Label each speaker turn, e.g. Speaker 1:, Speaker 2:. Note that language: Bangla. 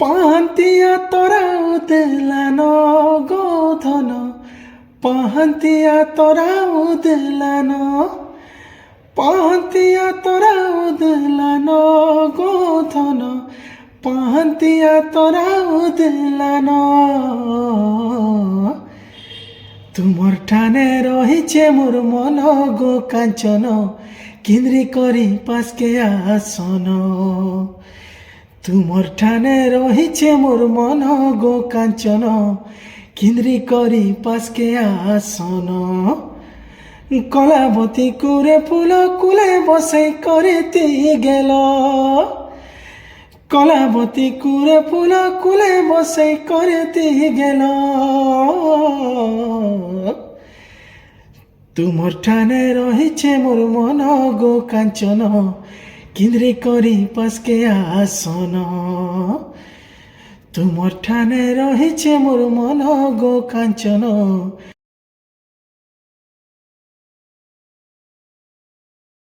Speaker 1: পাহান্তিয়া তরা উদলান গোধন, পাহান্তিয়া তরা উদলান, পাহান্তিয়া তরা উদলান গোধন, পাহান্তিয়া তরা উদলান। তুমর ঠানে রহিছে মোর মন গো কাঞ্চন, কিন্দ্রি করি পাশকে আসন। তুমর ঠানে রহিছে মোর মন গো কাঞ্চন, কিন্দ্রি করি পাশকে আসন। কলাবতী কুরে ফুল কুলে বসাই করিতে গেল, কলাবতী কুরে ফুল কুলে বসাই করিতে গেল। তুমর ঠানে রহিছে মোর মন গো কাঞ্চন, কিন্দ্রি করি পাশকে আসন। তুমর ঠানে রহিছে মোর মন গো কাঞ্চন।